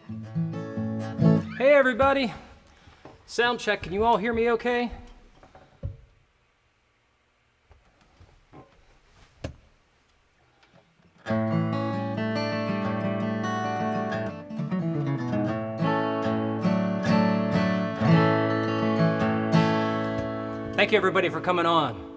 Hey everybody, sound check, can you all hear me okay? Thank you everybody for coming on.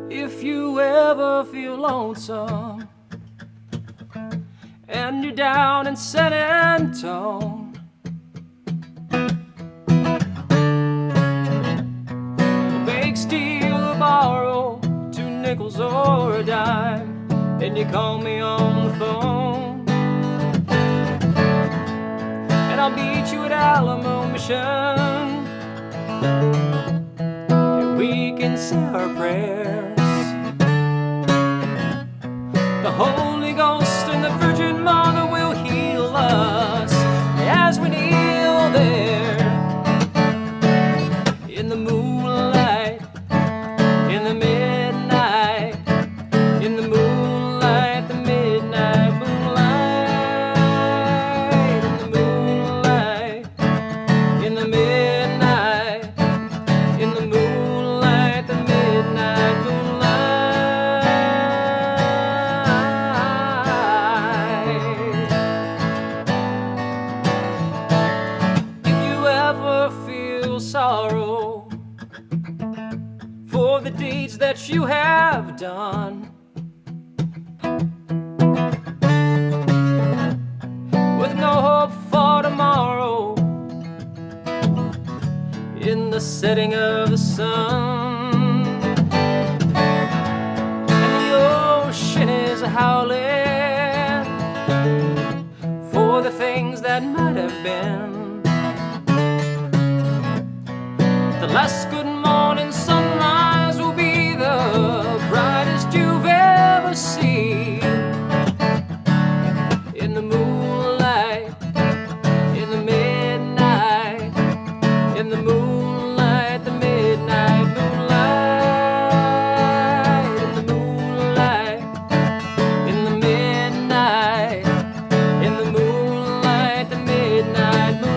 If you ever feel lonesome and you're down in San Antone, beg, steal, or borrow 2 nickels or a dime, and you call me on the phone, and I'll meet you at Alamo Mission, and we can say our prayers. The Holy Ghost and the Virgin Mother will heal us as we kneel there in the moonlight, in the midnight, in the moonlight, the midnight moonlight, in the moonlight, in the midnight, in the moonlight, the midnight moonlight. Sorrow for the deeds that you have done, with no hope for tomorrow, in the setting of the sun, and the ocean is howling for the things that might have been. The last good morning sunrise will be the brightest you've ever seen. In the moonlight, in the midnight, in the moonlight, the midnight moonlight, in the moonlight, in the midnight, in the moonlight, the midnight moonlight.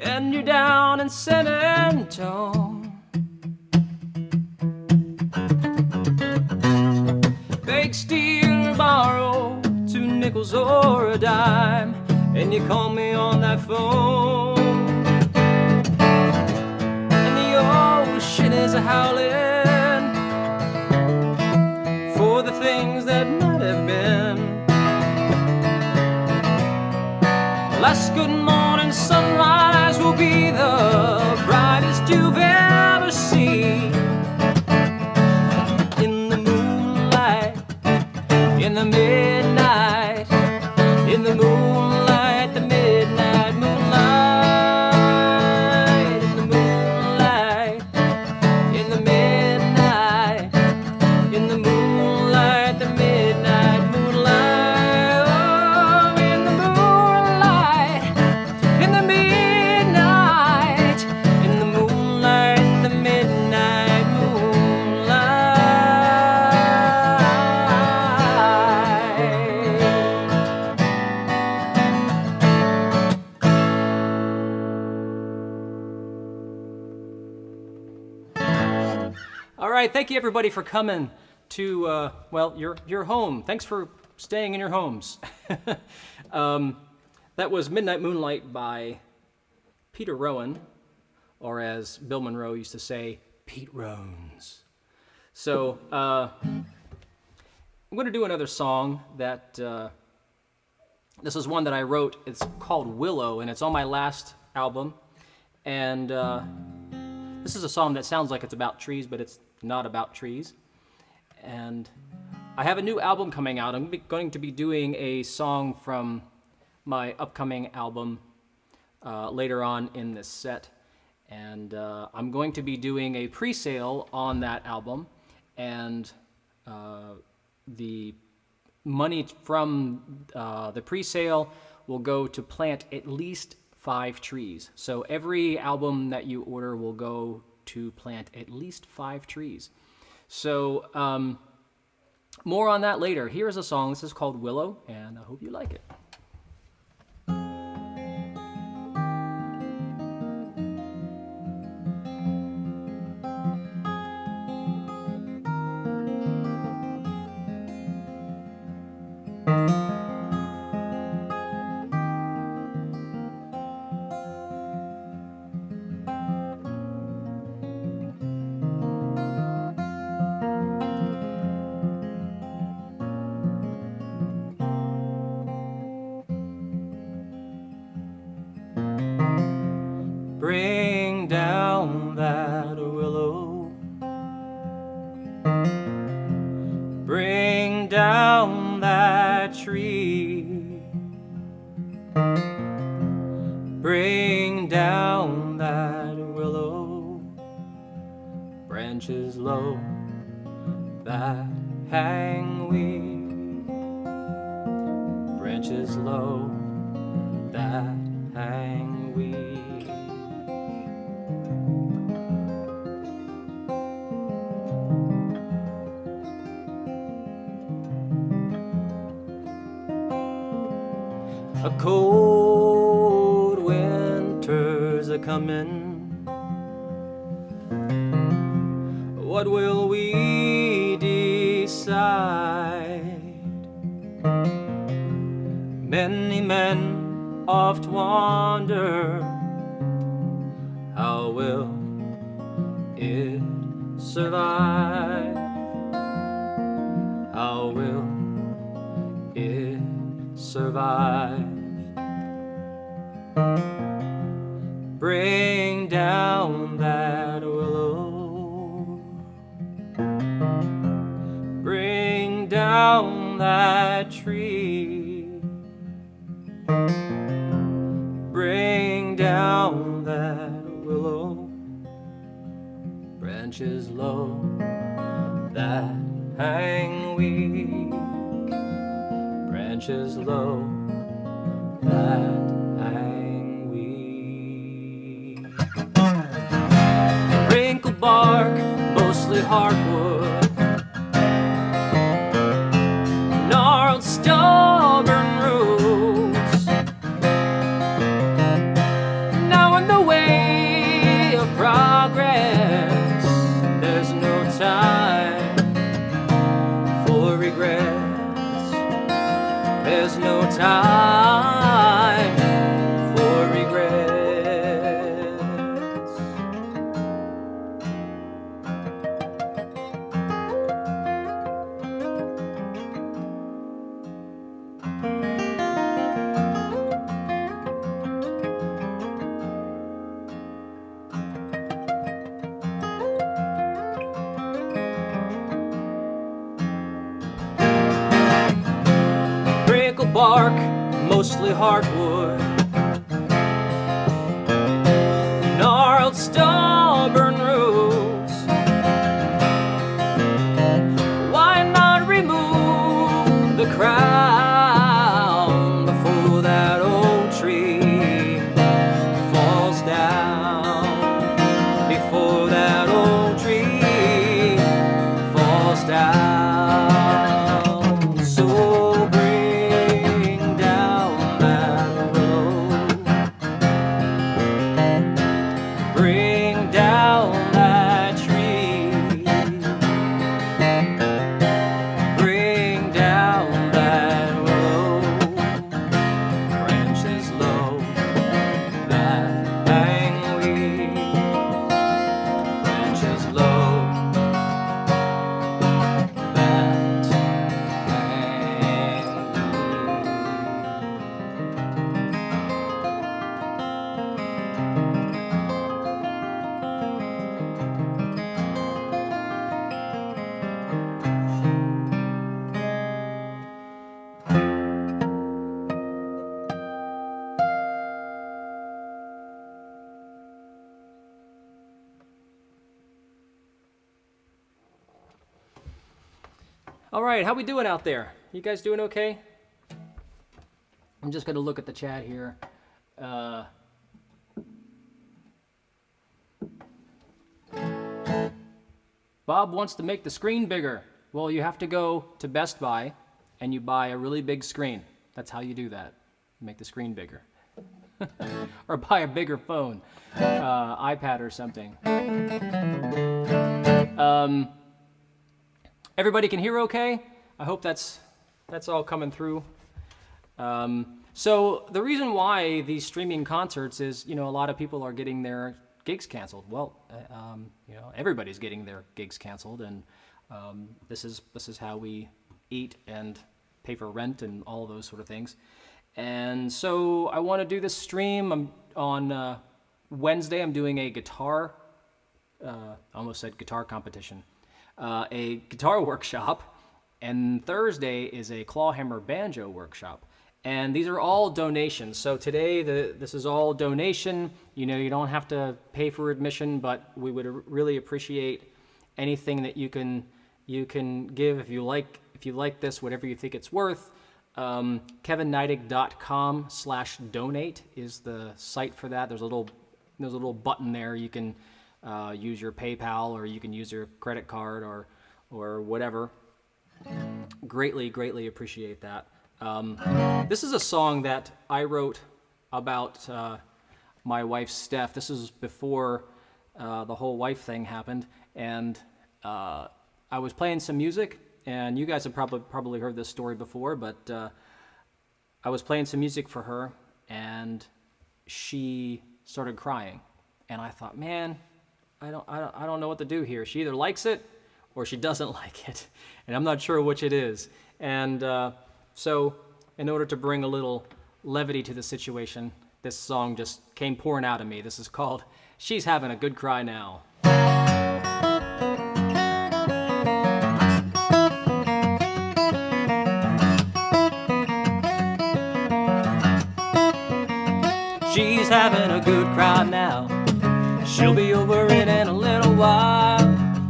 And you're down in San Antone, beg, steal, or borrow 2 nickels or a dime, and you call me on that phone, and the ocean is howling for the things that might have been. Last good morning sunrise will be the brightest you've ever seen. In the moonlight, in the midnight, in the moonlight, the midnight moonlight, in the moonlight, in the midnight. All right, thank you everybody for coming to, your home. Thanks for staying in your homes. That was Midnight Moonlight by Peter Rowan, or as Bill Monroe used to say, Pete Rones. So I'm going to do another song that, this is one that I wrote. It's called Willow, and it's on my last album. And this is a song that sounds like it's about trees, but it's not about trees. And I have a new album coming out. I'm going to be doing a song from my upcoming album later on in this set. And I'm going to be doing a pre-sale on that album. And the money from the pre-sale will go to plant at least 5 trees. So every album that you order will go to plant at least 5 trees. So more on that later. Here is a song. This is called Willow, and I hope you like it. Bring down that willow. Bring down that tree. Bring down that willow. Branches low that hang weak. Branches low that hang weak. A cold winter's a-comin'. What will we decide? Many men oft wander. How will it survive? How will it survive? Bring down that willow. Bring down that tree. Bring down that willow. Branches low that hang weak. Branches low that hang weak. Wrinkled bark, mostly hardwood. Gnarled, stubborn roots. Now in the way of progress, there's no time for regrets. There's no time for regrets. Wrinkled bark, mostly hardwood. Gnarled, stubborn roots. Why not remove the crown before that old tree falls down? Before that old tree falls down. So bring down that willow. Bring down that tree. All right, how we doing out there? You guys doing okay? I'm just going to look at the chat here. Bob wants to make the screen bigger. Well, you have to go to Best Buy and you buy a really big screen. That's how you do that. Make the screen bigger. Or buy a bigger phone, iPad or something. Everybody can hear okay? I hope that's all coming through. So the reason why these streaming concerts is, a lot of people are getting their gigs canceled. Well, everybody's getting their gigs canceled, and this is how we eat and pay for rent and all of those sort of things. And so I want to do this stream. On Wednesday, I'm doing a guitar, I almost said guitar competition, a guitar workshop, and Thursday is a clawhammer banjo workshop. And these are all donations. So today, this is all donation. You don't have to pay for admission, but we would really appreciate anything that you can give if you like this, whatever you think it's worth. KevinNeidig.com/donate is the site for that. There's a little button there. You can use your PayPal, or you can use your credit card, or whatever. Greatly appreciate that. This is a song that I wrote about my wife, Steph. This is before the whole wife thing happened, and I was playing some music, and you guys have probably heard this story before, but I was playing some music for her, and she started crying, and I thought, man, I don't know what to do here. She either likes it or she doesn't like it, and I'm not sure which it is. And so in order to bring a little levity to the situation, this song just came pouring out of me. This is called She's Having a Good Cry Now. She's having a good cry now. She'll be over it in a little while.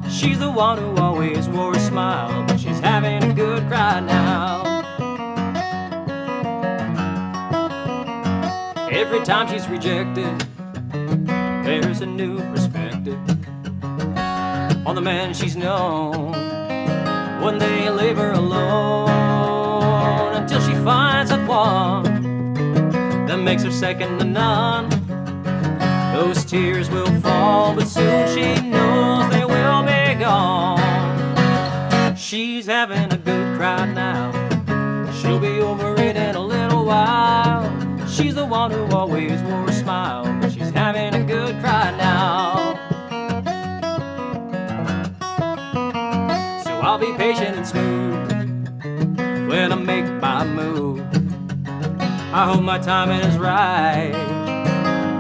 She's the one who always wore a smile, but she's having a good cry now. Every time she's rejected, there's a new perspective on the man she's known. One day he'll leave her alone until she finds that one that makes her second to none. Those tears will fall, but soon she knows they will be gone. She's having a good cry now. She'll be over it in a little while. She's the one who always wore a smile, but she's having a good cry now. So I'll be patient and smooth when I make my move. I hope my timing is right,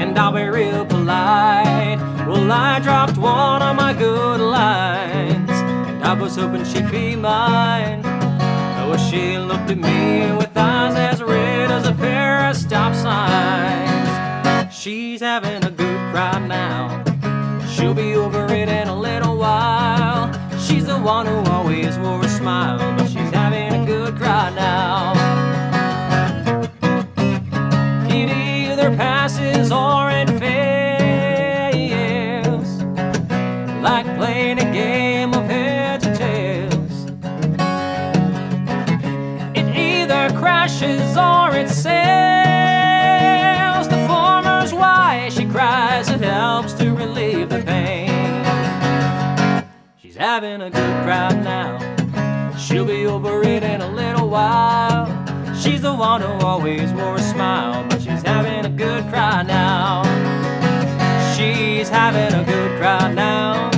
and I'll be real polite. Well, I dropped one of my good lines, and I was hoping she'd be mine. Oh, she looked at me with eyes as red as a pair of stop signs. She's having a good cry now. She'll be over it in a little while. She's the one who always wore a smile, but she's having a good cry now. It either passes or it fails, like playing a game of heads or tails. It either crashes or it sails. The former's why she cries, it helps to relieve the pain. She's having a good cry now. She'll be over it in a little while. She's the one who always wore a smile, but she's having a good cry now. She's having a good cry now.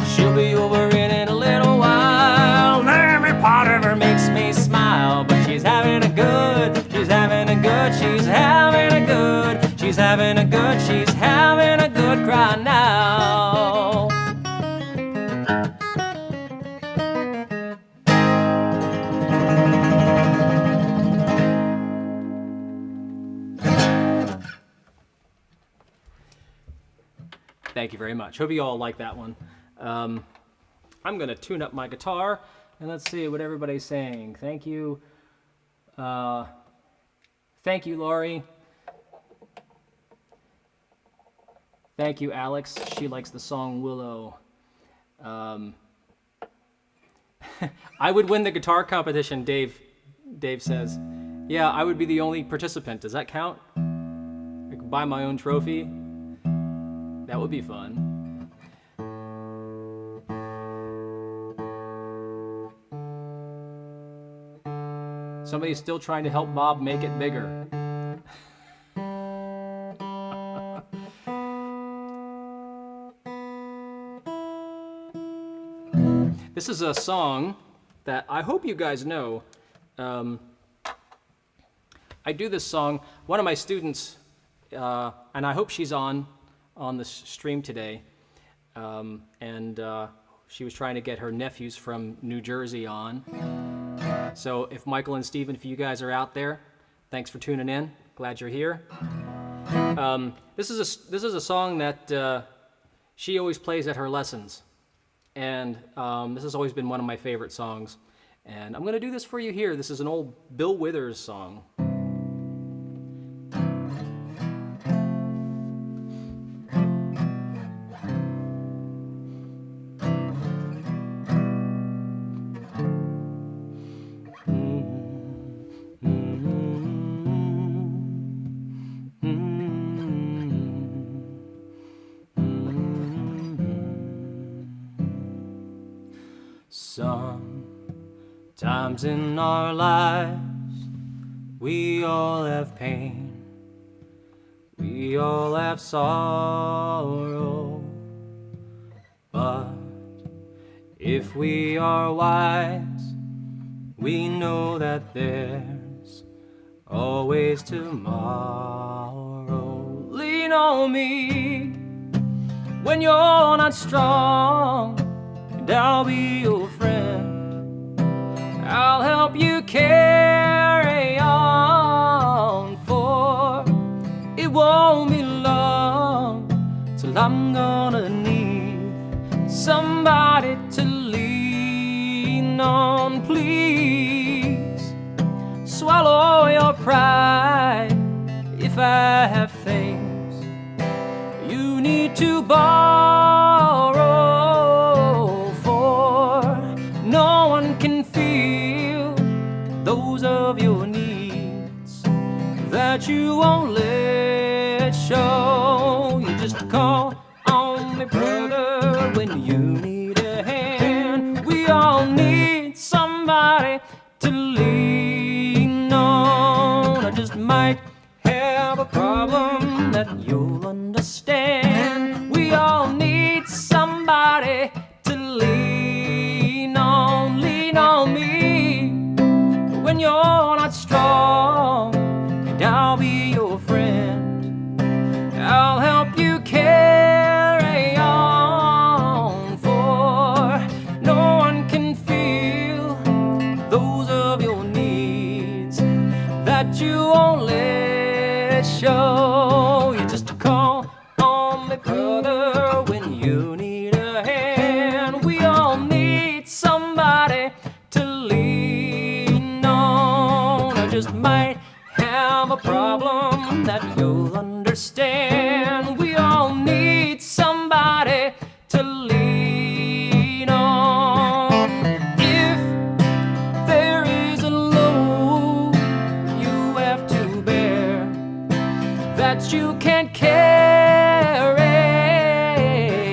She'll be over it in a little while. Every part of her makes me smile, but she's having a good, she's having a good, she's having a good, she's having a good, she's having a good cry now. Thank you very much. Hope you all like that one. I'm going to tune up my guitar. and let's see what everybody's saying. Thank you. Thank you, Laurie. Thank you, Alex. She likes the song Willow. I would win the guitar competition, Dave says. Yeah, I would be the only participant. Does that count? I could buy my own trophy. That would be fun. Somebody's still trying to help Bob make it bigger. This is a song that I hope you guys know. I do this song. One of my students, and I hope she's on the stream today, and she was trying to get her nephews from New Jersey on. So if Michael and Stephen, if you guys are out there, thanks for tuning in. Glad you're here. This is a song that she always plays at her lessons, and this has always been one of my favorite songs. And I'm going to do this for you here. This is an old Bill Withers song. Sometimes in our lives, we all have pain, we all have sorrow, but if we are wise, we know that there's always tomorrow. Lean on me when you're not strong, and I'll be your friend. I'll help you carry on, for it won't be long till I'm gonna need somebody to lean on. Please swallow your pride if I have things you need to borrow, for no one can feel those of your needs that you won't let show. You just call on me, brother, when you need a hand. We all need somebody to lean on. I just might have a problem that you'll understand. We all need somebody to lean on. Lean on me when you're not strong, and I'll be your friend. I'll help you carry on, for no one can feel those of your needs that you won't let show. You just call on me, brother, when you need a hand. We all need somebody to lean on. I just might have a problem that you'll understand. We all need somebody to lean on. If there is a load you have to bear that you can't carry,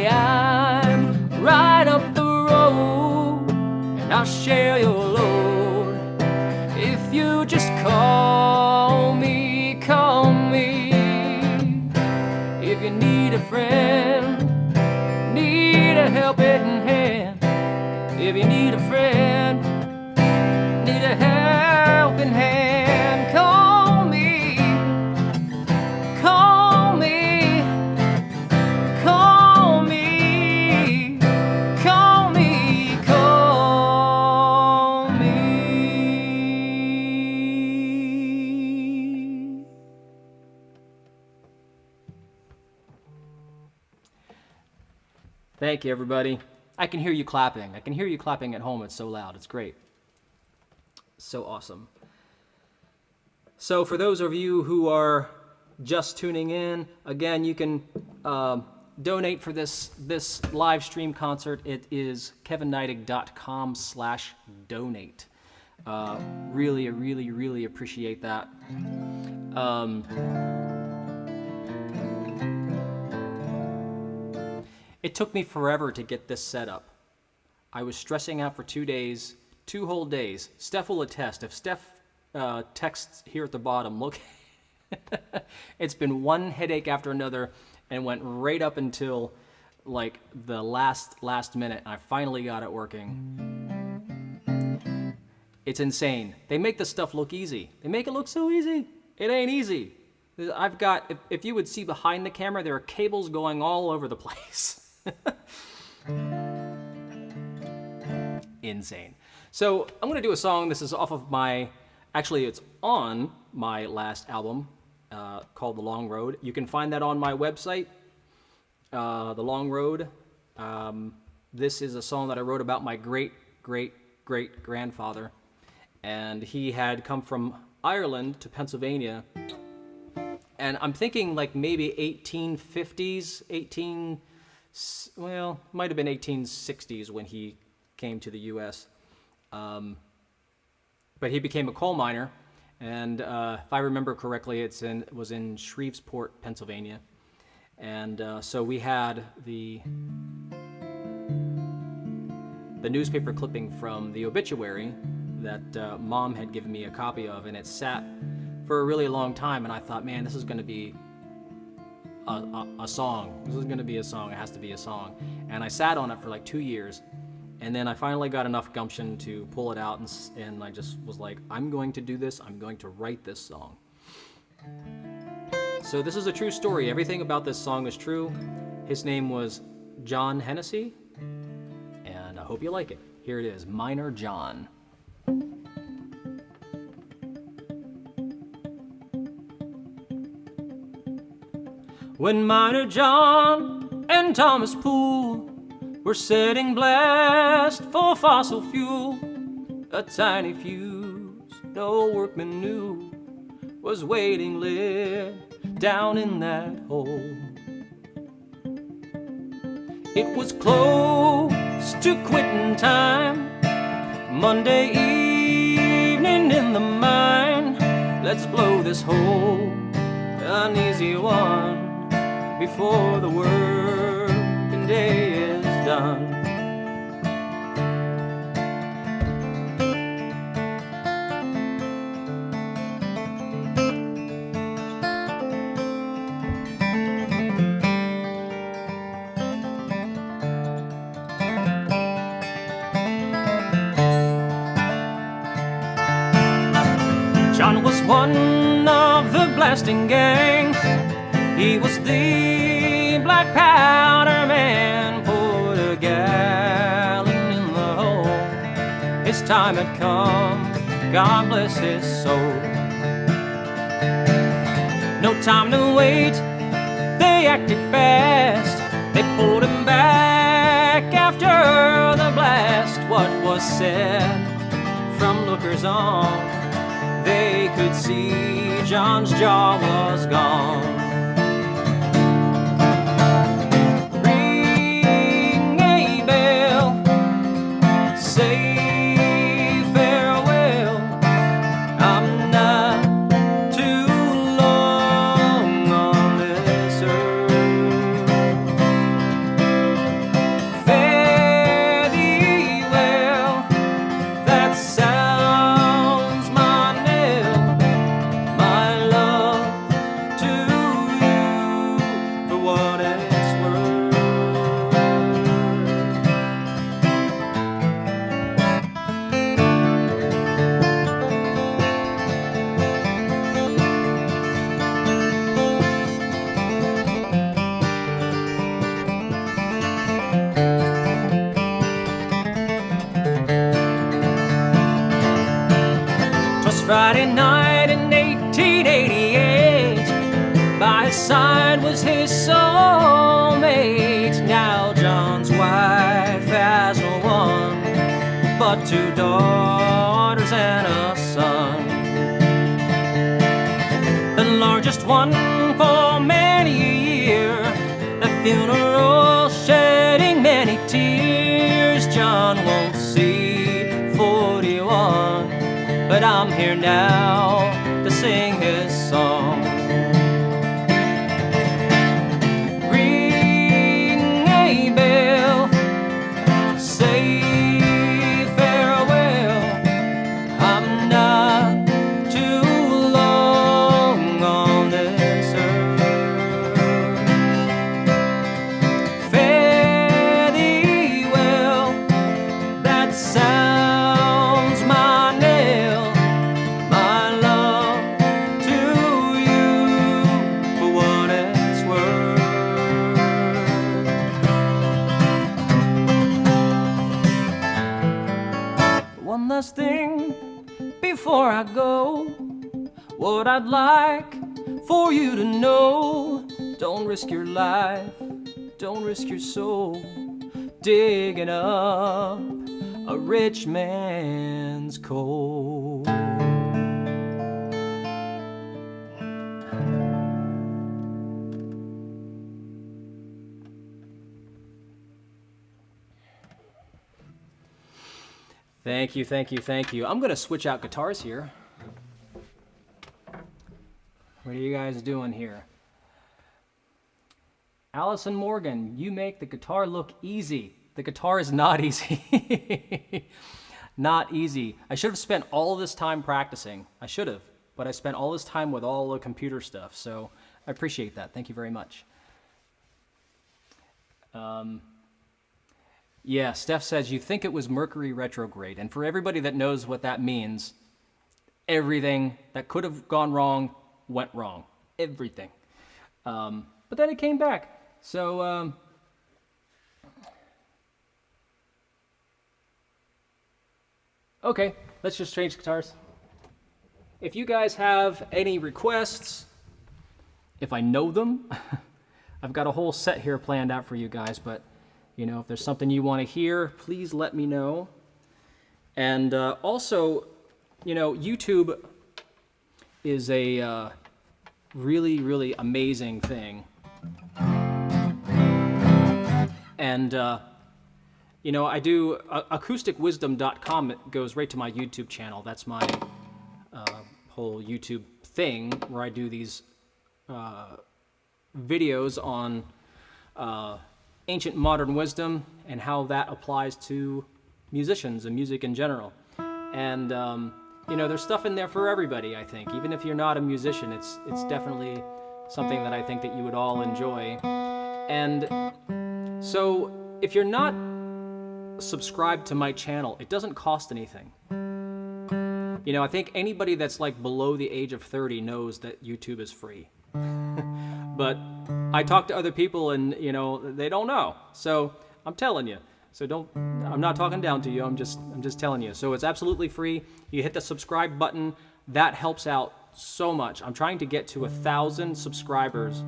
I'm right up the road and I'll share your load. If you just call me, call me. If you need a friend, need a helping hand. If you need a friend, need a helping hand, call me, call me, call me, call me, call me. Thank you, everybody. I can hear you clapping. I can hear you clapping at home. It's so loud. It's great. So awesome. So for those of you who are just tuning in, again, you can donate for this live stream concert. It is kevinneidig.com/donate. Really appreciate that. It took me forever to get this set up. I was stressing out for 2 days, 2 whole days. Steph will attest. If Steph texts here at the bottom, look, it's been one headache after another and went right up until like the last minute. I finally got it working. It's insane. They make this stuff look easy. They make it look so easy. It ain't easy. I've got, if you would see behind the camera, there are cables going all over the place. Insane. So I'm going to do a song. This is off of actually it's on my last album called The Long Road. You can find that on my website, The Long Road. This is a song that I wrote about my great-great-great-grandfather. And he had come from Ireland to Pennsylvania. And I'm thinking like maybe 1850s, might have been 1860s when he came to the U.S. But he became a coal miner, and if I remember correctly, it was in Shreveport, Pennsylvania. And so we had the newspaper clipping from the obituary that Mom had given me a copy of, and it sat for a really long time, and I thought, man, this is going to be a song. This is going to be a song. It has to be a song. And I sat on it for like 2 years, and then I finally got enough gumption to pull it out, and I just was like, I'm going to do this. I'm going to write this song. So this is a true story. Everything about this song is true. His name was John Hennessy, and I hope you like it. Here it is, Miner John. When Miner John and Thomas Poole were setting blast for fossil fuel, a tiny fuse no workman knew was waiting lit down in that hole. It was close to quitting time, Monday evening in the mine. Let's blow this hole, an easy one, before the working day is done. John was one of the blasting gang. He was the black powder man. Poured a gallon in the hole. His time had come, God bless his soul. No time to wait, they acted fast. They pulled him back after the blast. What was said from lookers on, they could see John's jaw was gone. Ring a bell, say farewell. I'm not too long on this earth. Fare thee well, that sounds my knell. My love to you, for what it's worth. Twas Friday night in 1888. By his side was his soulmate, now John's wife got 2 daughters and a son, the largest one for many a year. The funeral shedding many tears. John won't see 41, but I'm here now to sing his song. Ring a bell, say farewell. I'm not too long on this earth. Fare thee well, that sounds my knell. My love to you, for what it's worth. One last thing before I go, what I'd like for you to know: don't risk your life, don't risk your soul, digging up a rich man's coal. Thank you, thank you, thank you. I'm going to switch out guitars here. What are you guys doing here? Allison Morgan, you make the guitar look easy. The guitar is not easy. Not easy. I should have spent all this time practicing. I should have, but I spent all this time with all the computer stuff, so I appreciate that. Thank you very much. Yeah, Steph says, you think it was Mercury retrograde. And for everybody that knows what that means, everything that could have gone wrong went wrong. Everything. But then it came back. So, okay, let's just change guitars. If you guys have any requests, if I know them, I've got a whole set here planned out for you guys, but you know, if there's something you want to hear, please let me know. And also, you know, YouTube is a really, really amazing thing. And, you know, I do acousticwisdom.com. It goes right to my YouTube channel. That's my whole YouTube thing where I do these videos on ancient modern wisdom and how that applies to musicians and music in general. And you know, there's stuff in there for everybody, I think. Even if you're not a musician, it's definitely something that I think that you would all enjoy. And so if you're not subscribed to my channel, it doesn't cost anything. You know, I think anybody that's like below the age of 30 knows that YouTube is free. But I talk to other people and, you know, they don't know. So I'm telling you. So I'm not talking down to you. I'm just telling you. So it's absolutely free. You hit the subscribe button. That helps out so much. I'm trying to get to 1,000 subscribers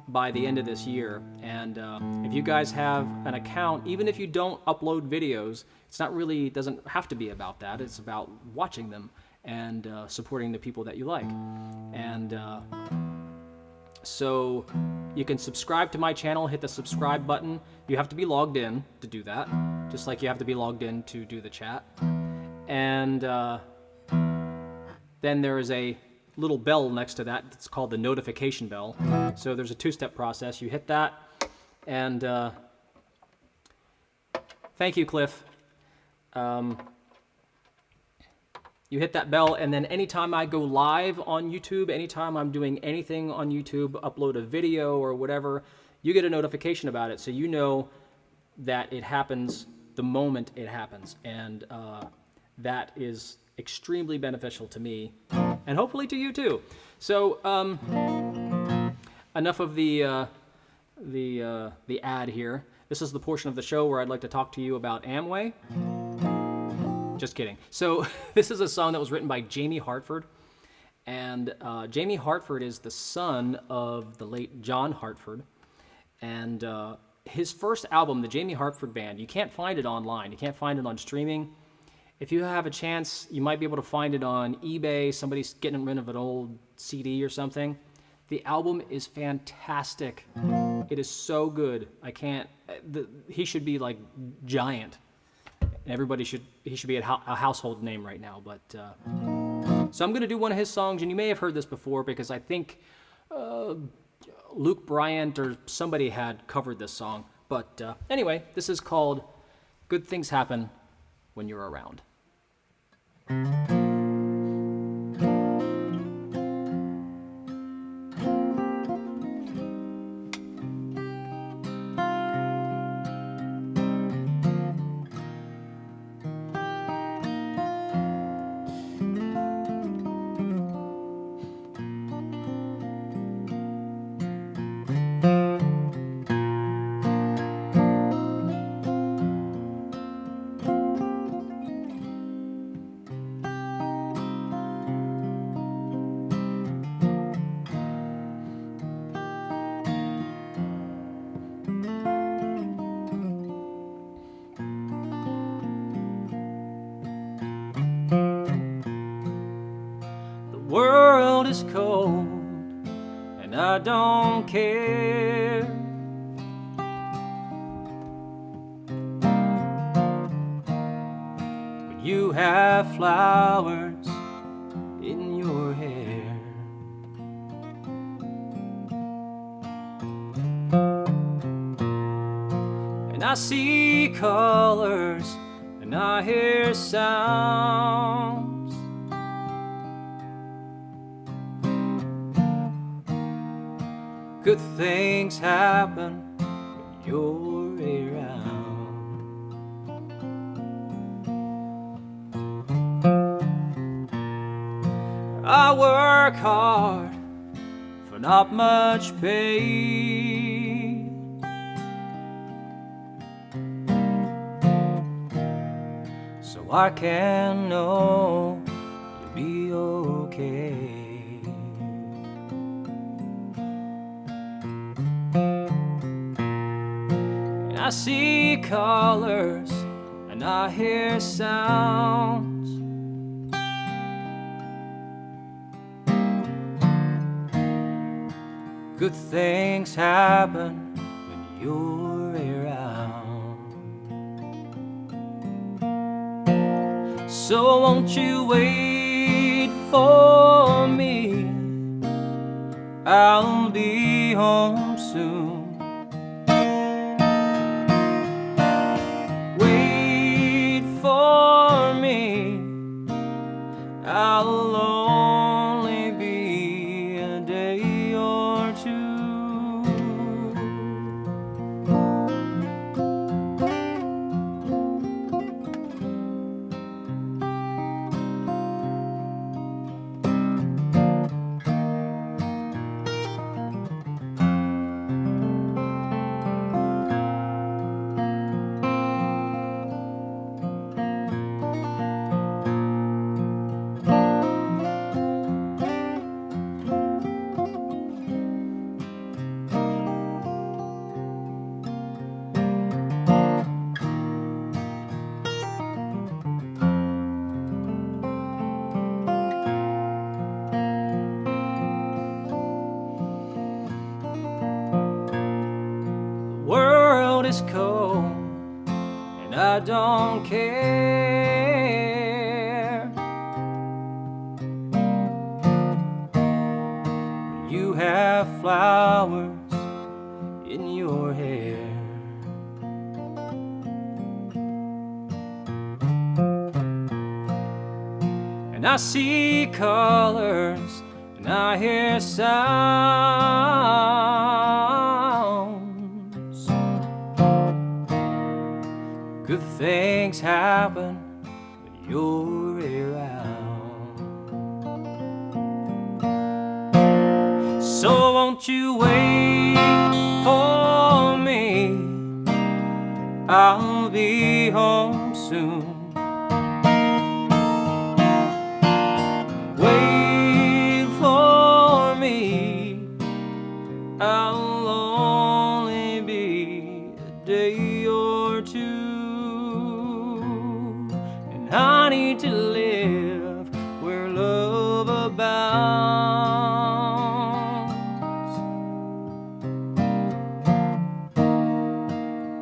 by the end of this year. And if you guys have an account, even if you don't upload videos, it doesn't have to be about that. It's about watching them and supporting the people that you like. And so you can subscribe to my channel, hit the subscribe button. You have to be logged in to do that, just like you have to be logged in to do the chat. And then there is a little bell next to that. It's called the notification bell. So there's a 2-step process. You hit that, and thank you, Cliff. You hit that bell, and then anytime I go live on YouTube, anytime I'm doing anything on YouTube, upload a video or whatever, you get a notification about it, so you know that it happens the moment it happens. And that is extremely beneficial to me, and hopefully to you too. So enough of the ad here. This is the portion of the show where I'd like to talk to you about Amway. Just kidding. So this is a song that was written by Jamie Hartford. And Jamie Hartford is the son of the late John Hartford. And his first album, the Jamie Hartford Band, you can't find it online. You can't find it on streaming. If you have a chance, you might be able to find it on eBay. Somebody's getting rid of an old CD or something. The album is fantastic. It is so good. He should be like giant. He should be a household name right now. But so I'm gonna do one of his songs, and you may have heard this before because I think Luke Bryant or somebody had covered this song. But anyway, this is called "Good Things Happen When You're Around." The world is cold, and I don't care. When you have flowers in your hair. And I see colors, and I hear sounds. Good things happen when you're around. I work hard for not much pay. So I can know you'll be okay. I see colors and I hear sounds. Good things happen when you're around. So won't you wait for me? I'll be home soon. I'll only be a day or two. The world is cold, and I don't care. You have flowers in your hair. And I see colors and I hear sounds. Good things happen when you're around. So won't you wait for me? I'll be home soon. Wait for me. I'll only be a day or two. And I need to live where love abounds.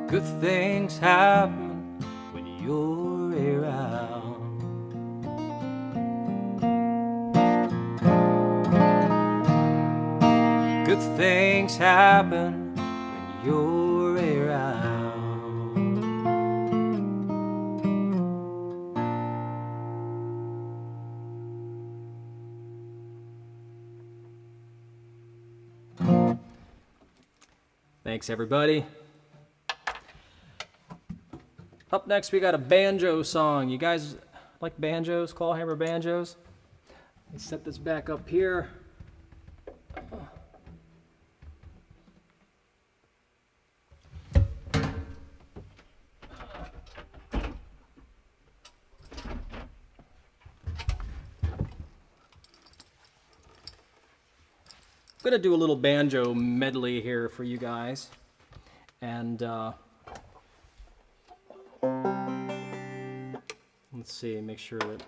Good things happen when you're around. Good things happen when you're around. Thanks, everybody. Up next, we got a banjo song. You guys like banjos, clawhammer banjos? Let me set this back up here. I'm going to do a little banjo medley here for you guys. And let's see, make sure that...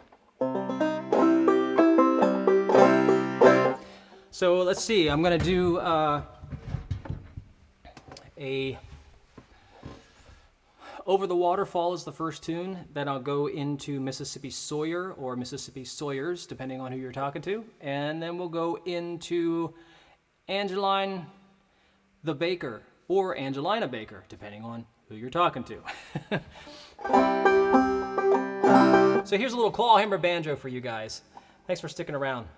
So let's see, I'm going to do a Over the Waterfall is the first tune. Then I'll go into Mississippi Sawyer or Mississippi Sawyers, depending on who you're talking to. And then we'll go into Angeline the Baker or Angelina Baker, depending on who you're talking to. So here's a little clawhammer banjo for you guys. Thanks for sticking around.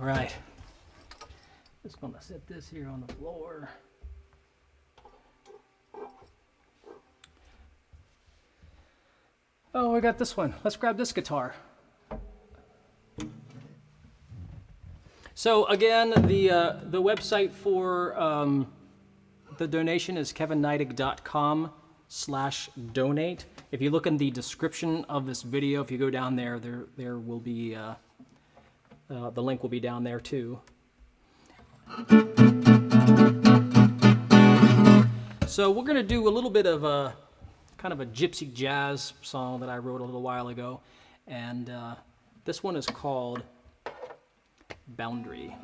right. Just gonna set this here on the floor. Oh, we got this one. Let's grab this guitar. So again, the website for the donation is kevinneidig.com/donate. If you look in the description of this video, if you go down there, there will be the link will be down there too. So we're going to do a little bit of a kind of a gypsy jazz song that I wrote a little while ago, and this one is called Boundary.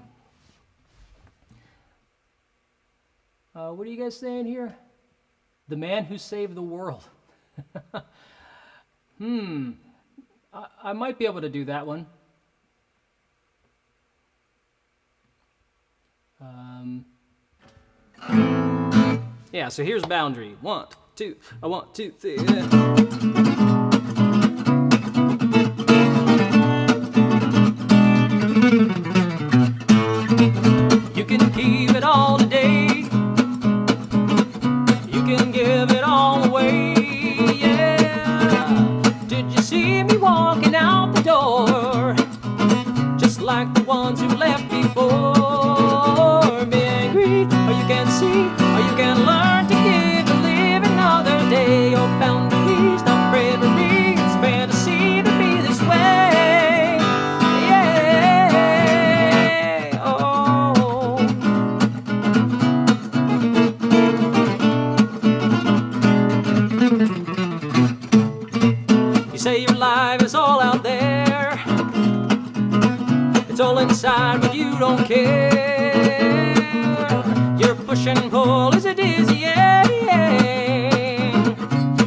What are you guys saying here? The man who saved the world. I might be able to do that one. Yeah, so here's Boundary. 1, 2, 1, 2, 3. You can keep it all today. You can give it all away. Yeah. Did you see me walking out the door? Just like the ones who left before. Be angry, or you can see, or you can learn to give and live another day. Your boundaries, not bravery. It's fantasy to be this way. Yeah. Oh. You say your life is all out there. It's all inside, but you don't care. Your push and pull is a dizzying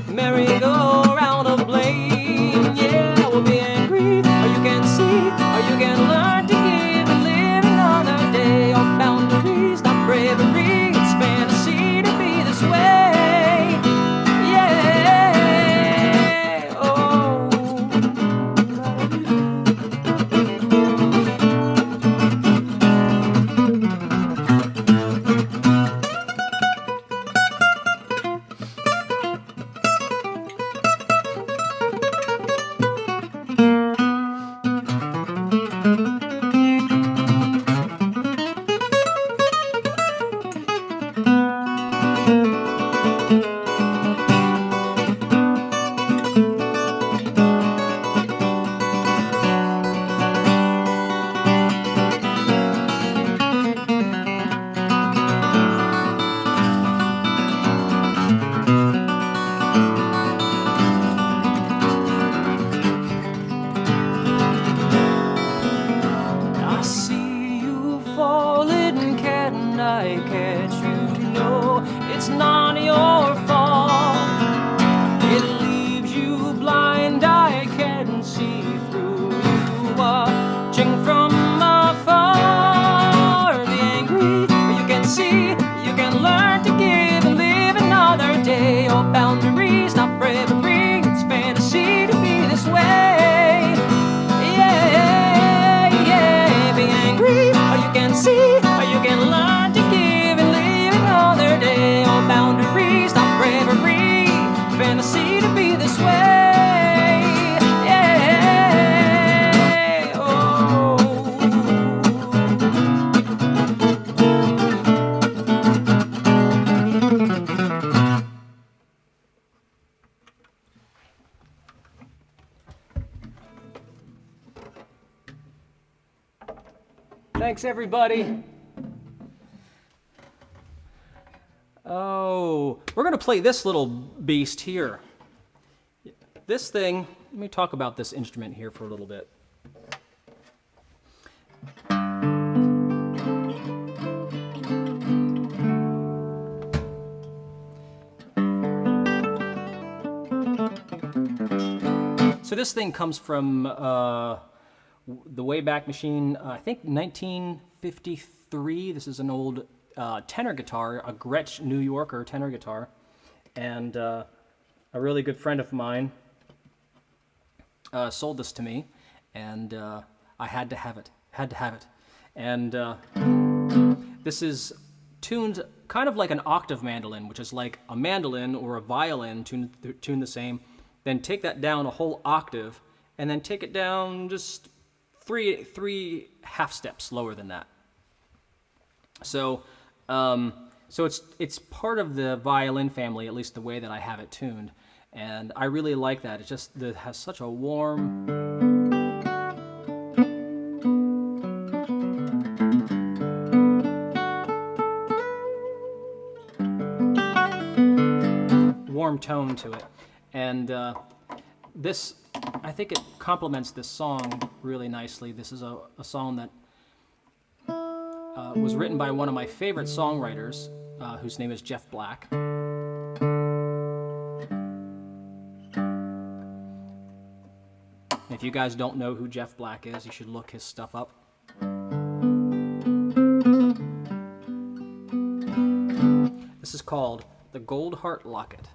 merry-go-round of blame. Yeah, we'll be angry, or you can see, or you can learn to give and live another day. Your boundaries, not bravery. It's fantasy to be this way. Yeah. Oh. I see you falling, can I catch you? No, it's not your fault. It leaves you blind, I can see through you, watching from afar. Be angry, but you can see, you can learn to give and live another day. Your boundaries, not bravery. It's fantasy to be this way. Yeah, yeah. Be angry, or you can see, or you can learn to give and live another day. Your boundaries, not bravery. Fantasy to be this way. Yeah. Oh. Thanks, everybody. Oh, we're going to play this little beast here. This thing, let me talk about this instrument here for a little bit. So this thing comes from the Wayback Machine, I think 1953. This is an old tenor guitar, a Gretsch New Yorker tenor guitar, and a really good friend of mine sold this to me, and I had to have it. And this is tuned kind of like an octave mandolin, which is like a mandolin or a violin tuned the same. Then take that down a whole octave, and then take it down just three half steps lower than that. So it's part of the violin family, at least the way that I have it tuned, and I really like that. It has such a warm tone to it, and I think it complements this song really nicely. This is a song that was written by one of my favorite songwriters, whose name is Jeff Black. If you guys don't know who Jeff Black is, you should look his stuff up. This is called The Gold Heart Locket.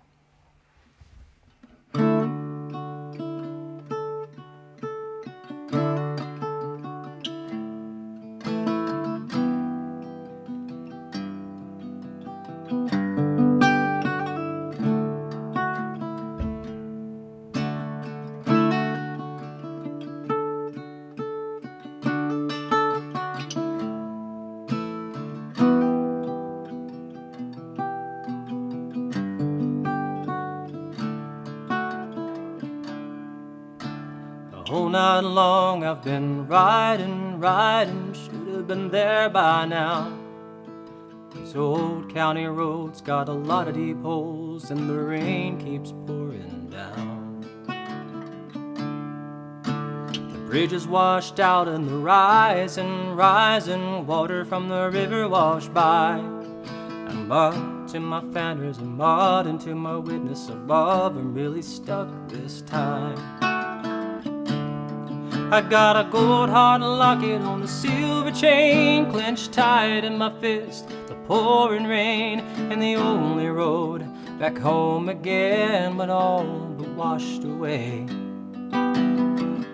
All night long I've been riding, should have been there by now. These old county roads got a lot of deep holes, and the rain keeps pouring down. The bridge is washed out and the rising water from the river washed by. I'm up to my fenders and mud into my witness above. I'm really stuck this time. I got a gold heart locket on the silver chain, clenched tight in my fist, the pouring rain, and the only road back home again, but all but washed away.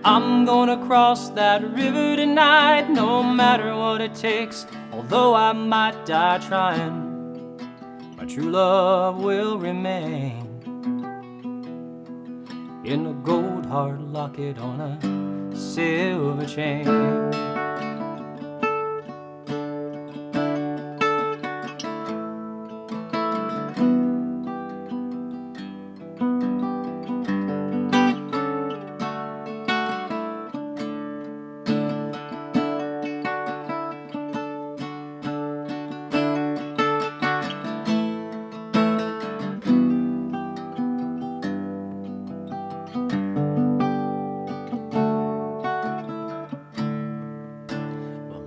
I'm gonna cross that river tonight, no matter what it takes, although I might die trying, my true love will remain in a gold heart locket on a silver chain.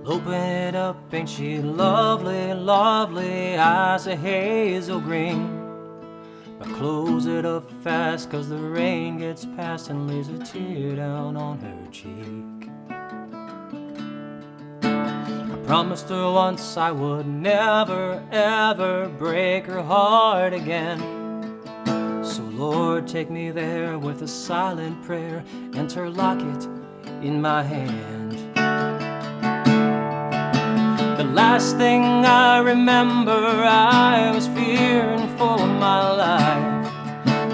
Open it up, ain't she lovely, lovely, eyes of hazel green. But close it up fast, 'cause the rain gets past and leaves a tear down on her cheek. I promised her once I would never, ever break her heart again. So Lord, take me there with a silent prayer and her locket in my hand. The last thing I remember, I was fearing for my life.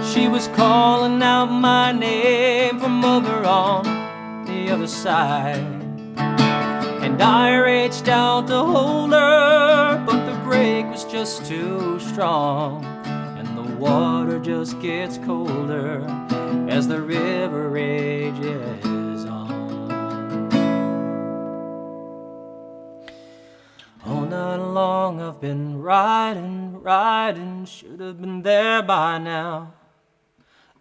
She was calling out my name from over on the other side. And I reached out to hold her, but the break was just too strong. And the water just gets colder as the river rages on. All night long I've been riding, should have been there by now.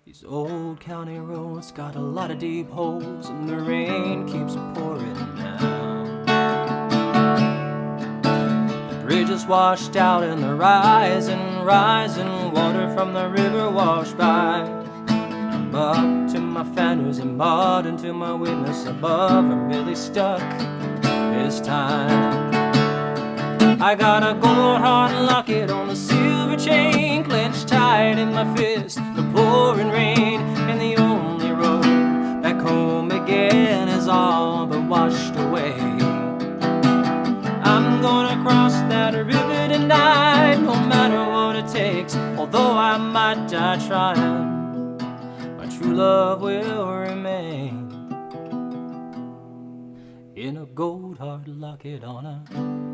These old county roads got a lot of deep holes, and the rain keeps pouring down. The bridge is washed out and the rising water from the river washed by. I'm up to my fenders and mud into my witness above. I'm really stuck this time. I got a gold heart locket on a silver chain, clenched tight in my fist, the pouring rain, and the only road back home again is all but washed away. matter if it tonight, no matter what it takes. Although I might die trying, my true love will remain in a gold heart locket on a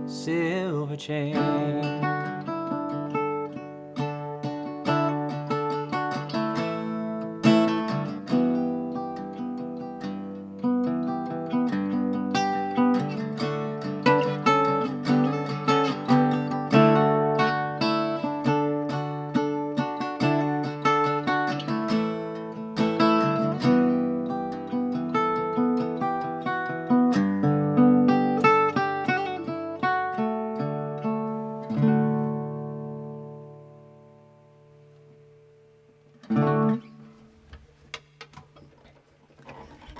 silver chain.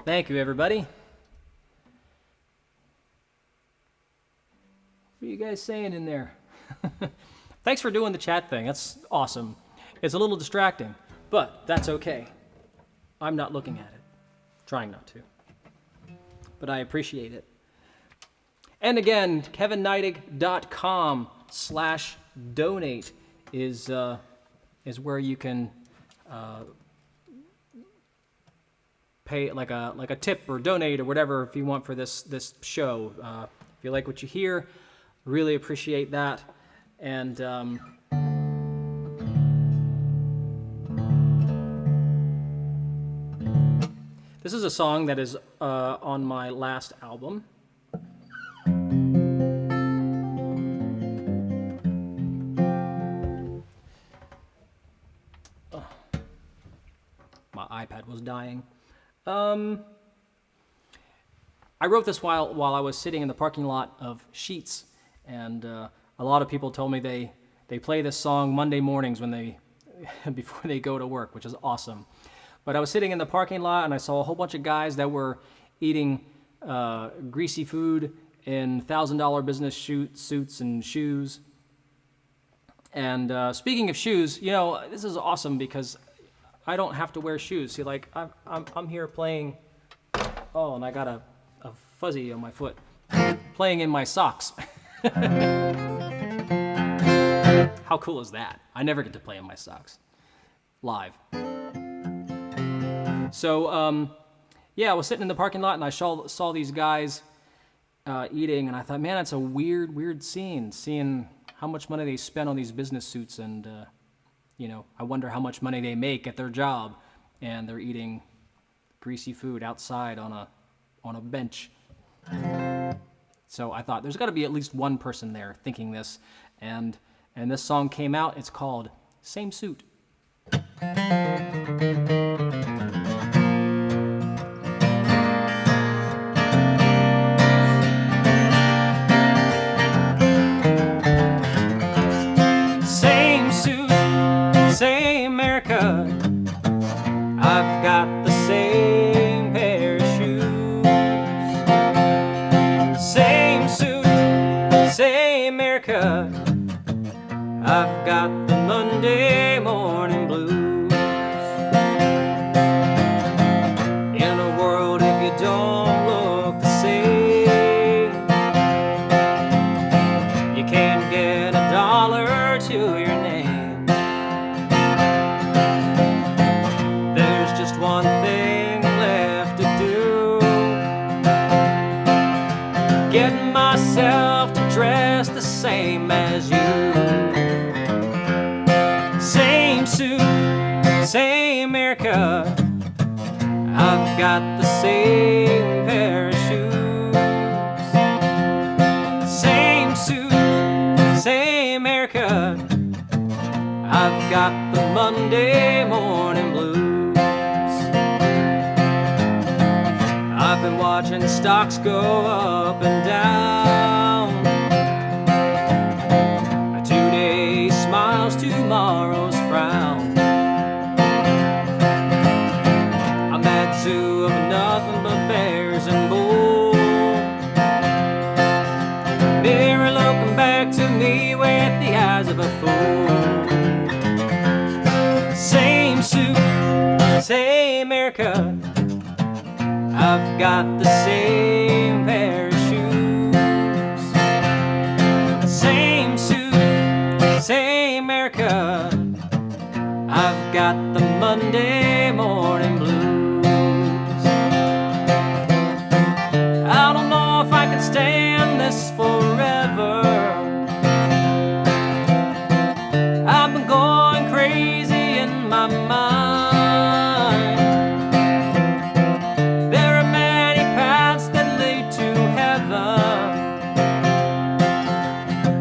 Thank you, everybody. What are you guys saying in there? Thanks for doing the chat thing. That's awesome. It's a little distracting, but that's okay. I'm not looking at it. Trying not to. But I appreciate it. And again, kevinneidig.com/donate is where you can pay like a tip or donate or whatever if you want for this show. If you like what you hear, really appreciate that. And this is a song that is on my last album. Oh, my iPad was dying. I wrote this while I was sitting in the parking lot of Sheetz, and a lot of people told me they play this song Monday mornings when before they go to work, which is awesome. But I was sitting in the parking lot and I saw a whole bunch of guys that were eating greasy food in $1,000 business suits and shoes. And speaking of shoes, you know, this is awesome because I don't have to wear shoes. See, like I'm here playing. Oh, and I got a fuzzy on my foot. Playing in my socks. How cool is that? I never get to play in my socks live. So yeah, I was sitting in the parking lot and I saw these guys eating, and I thought, man, that's a weird scene. Seeing how much money they spend on these business suits, and you know, I wonder how much money they make at their job, and they're eating greasy food outside on a bench. So I thought there's got to be at least one person there thinking this, and this song came out. It's called Same Suit. Same suit, same haircut. I've got the same pair of shoes. Same suit, same haircut. I've got the Monday morning blues. In a world if you don't look the same, you can't get $1 to your name. There's just one thing left to do, getting myself to dress the same as you. Same suit, same haircut. I've got the same pair of shoes. Same suit, same haircut. I've got the Monday morning blues. I've been watching stocks go up and down. Today smiles, tomorrow's frown. I'm at zoo of nothing but bears and bulls. Mirror looking back to me with the eyes of a fool. Same suit, same haircut. I've got the same pair of shoes. Same got the Monday morning blues. I don't know if I could stand this forever. I've been going crazy in my mind. There are many paths that lead to heaven.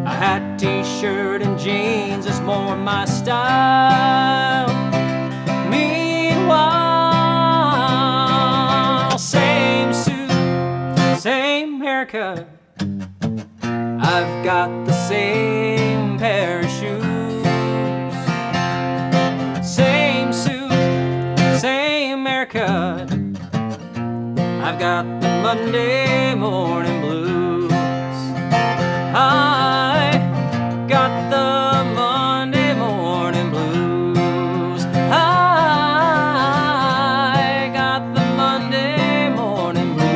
A hat, t-shirt, and jeans is more my style. Meanwhile, same suit, same haircut. I've got the same pair of shoes. Same suit, same haircut. I've got the Monday morning blues. I got the Monday morning blues. I got the Monday morning blues.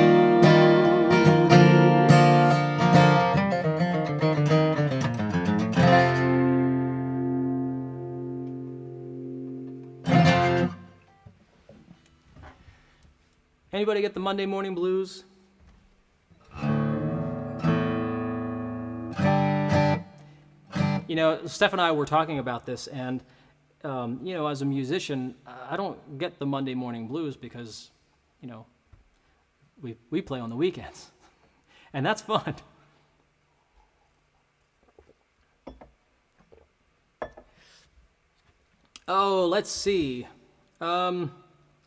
Anybody get the Monday morning blues? You know, Steph and I were talking about this, and you know, as a musician, I don't get the Monday morning blues because, you know, we play on the weekends, and that's fun. Oh, let's see.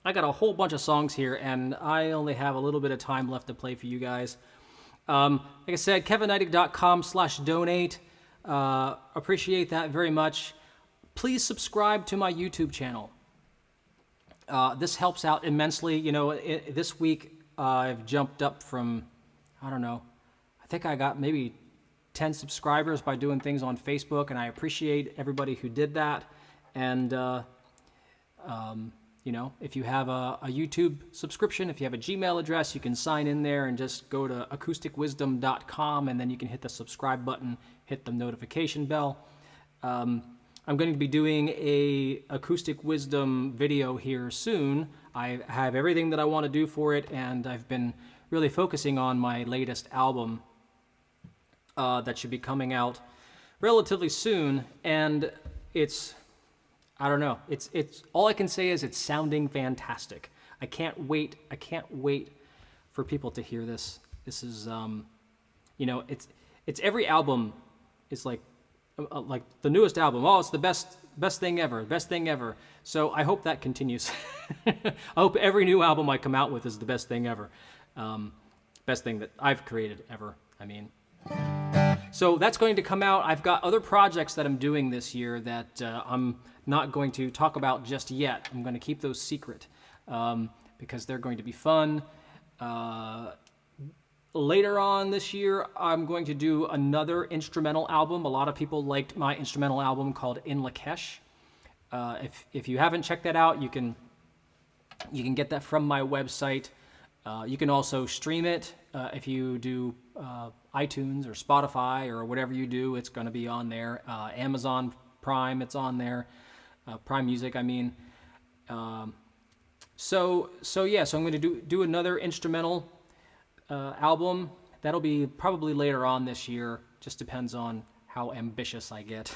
I got a whole bunch of songs here, and I only have a little bit of time left to play for you guys. Like I said, kevinneidig.com/donate. Appreciate that very much. Please subscribe to my YouTube channel. This helps out immensely. You know, this week I've jumped up from, I don't know, I think I got maybe 10 subscribers by doing things on Facebook, and I appreciate everybody who did that. And, you know, if you have a YouTube subscription, if you have a Gmail address, you can sign in there and just go to acousticwisdom.com, and then you can hit the subscribe button, hit the notification bell. I'm going to be doing a Acoustic Wisdom video here soon. I have everything that I want to do for it, and I've been really focusing on my latest album that should be coming out relatively soon, and it's, I don't know, it's all I can say is it's sounding fantastic. I can't wait for people to hear this. This is, you know, it's every album is like the newest album. Oh, it's the best thing ever. So I hope that continues. I hope every new album I come out with is the best thing ever. Best thing that I've created ever, I mean. So that's going to come out. I've got other projects that I'm doing this year that I'm not going to talk about just yet. I'm going to keep those secret because they're going to be fun. Later on this year, I'm going to do another instrumental album. A lot of people liked my instrumental album called In Lakesh. If you haven't checked that out, you can get that from my website. You can also stream it if you do iTunes or Spotify or whatever you do. It's going to be on there. Amazon Prime, it's on there. Prime Music, I mean. So I'm going to do another instrumental album. That'll be probably later on this year. Just depends on how ambitious I get.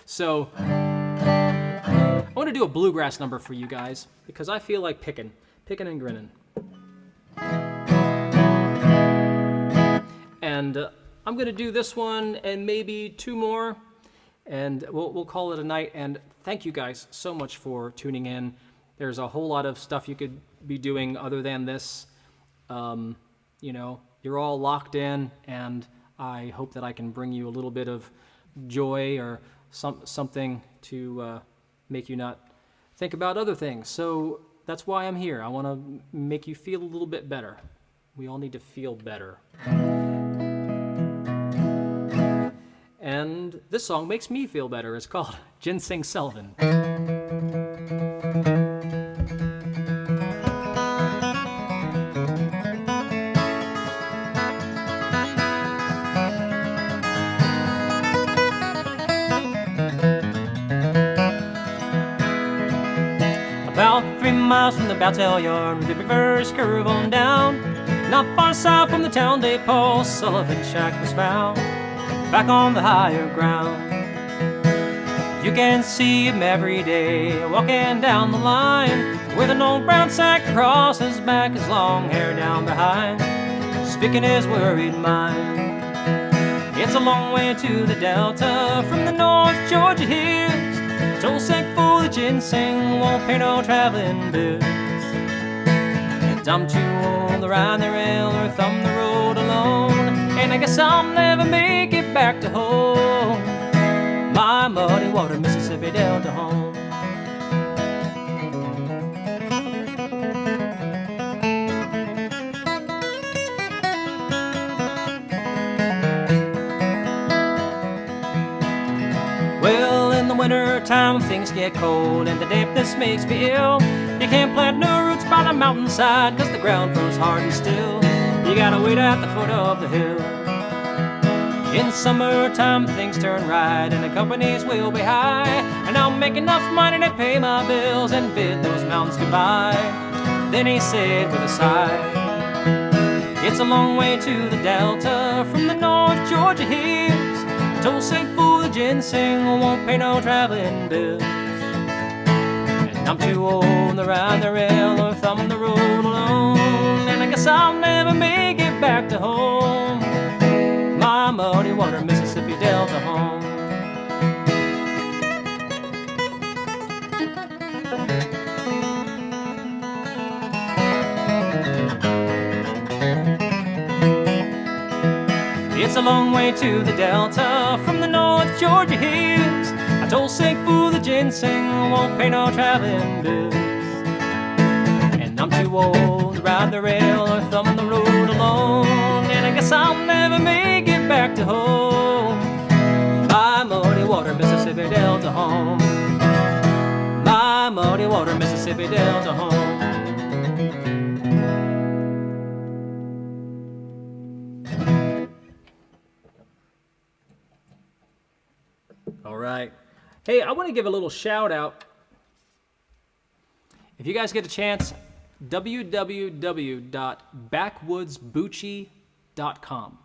So I want to do a bluegrass number for you guys because I feel like picking and grinning. And I'm going to do this one and maybe two more, and we'll call it a night. And thank you guys so much for tuning in. There's a whole lot of stuff you could be doing other than this. You know, you're all locked in, and I hope that I can bring you a little bit of joy or something to make you not think about other things. So that's why I'm here. I want to make you feel a little bit better. We all need to feel better. And this song makes me feel better. It's called Ginseng Sullivan. About 3 miles from the Bowtail Yard, with the reverse curve on down. Not far south from the town day, Paul Sullivan's shack was found, back on the higher ground. You can see him every day, walking down the line, with an old brown sack across his back, his long hair down behind, speaking his worried mind. It's a long way to the Delta from the North Georgia hills. Toll sack full of ginseng won't pay no traveling bills. And I'm too old to ride the rail or thumb the road alone, and I guess I'll never make it back to home, my muddy water Mississippi Delta home. Well, in the winter time things get cold and the dampness makes me ill. You can't plant no roots by the mountainside, 'cause the ground froze hard and still. You gotta wait at the foot of the hill. In summertime things turn right and the companies will be high, and I'll make enough money to pay my bills and bid those mountains goodbye. Then he said with a sigh, it's a long way to the Delta from the North Georgia hills. Toll sack full of ginseng won't pay no traveling bills. And I'm too old to ride the rail or thumb the road alone, and I guess I'll never make it back to home, my muddy water Mississippi Delta home. It's a long way to the Delta from the North Georgia hills. A toll sack full of ginseng won't pay no traveling bills. And I'm too old to ride the rail or thumb the road alone, and I guess I'll never make it back to home, my muddy water Mississippi Delta home, my muddy water Mississippi Delta home. All right. Hey, I want to give a little shout out. If you guys get a chance, www.backwoodsbucci.com.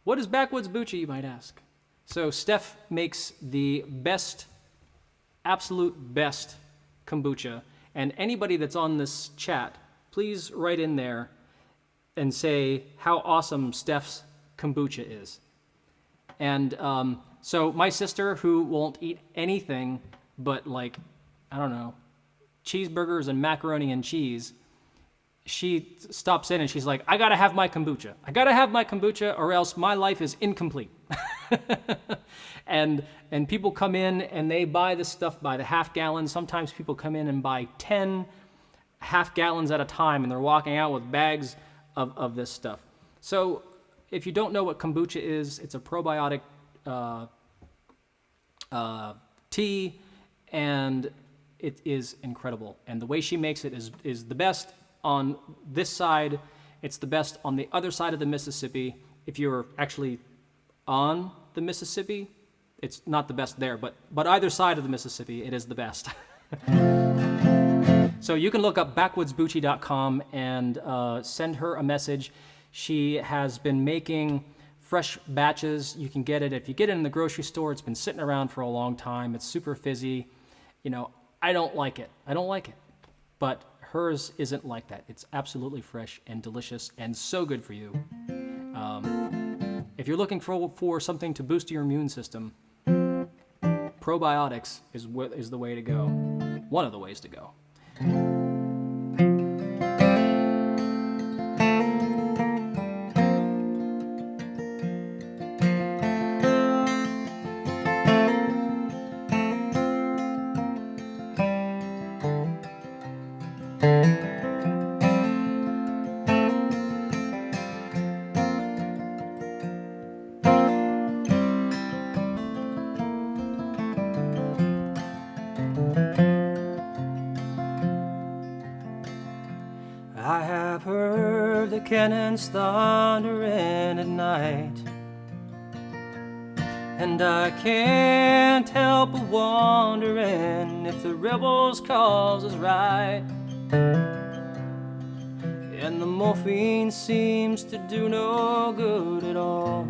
What is Backwoods Bucci, you might ask? So Steph makes the best, absolute best kombucha. And anybody that's on this chat, please write in there and say how awesome Steph's kombucha is. And so my sister, who won't eat anything but, like, I don't know, cheeseburgers and macaroni and cheese, she stops in and she's like, I gotta have my kombucha. I gotta have my kombucha or else my life is incomplete. and people come in and they buy this stuff by the half gallon. Sometimes people come in and buy 10 half gallons at a time, and they're walking out with bags of this stuff. So if you don't know what kombucha is, it's a probiotic tea, and it is incredible. And the way she makes it is the best on this side. It's the best on the other side of the Mississippi. If you're actually on the Mississippi, it's not the best there, but either side of the Mississippi, it is the best. So you can look up backwoodsbucci.com and send her a message. She has been making fresh batches. You can get it if you get it in the grocery store. It's been sitting around for a long time. It's super fizzy. You know, I don't like it. But hers isn't like that. It's absolutely fresh and delicious and so good for you. If you're looking for something to boost your immune system, probiotics is the way to go. One of the ways to go. I have heard the cannons thundering at night, And I can't help but wondering if the rebel's cause is right. And the morphine seems to do no good at all.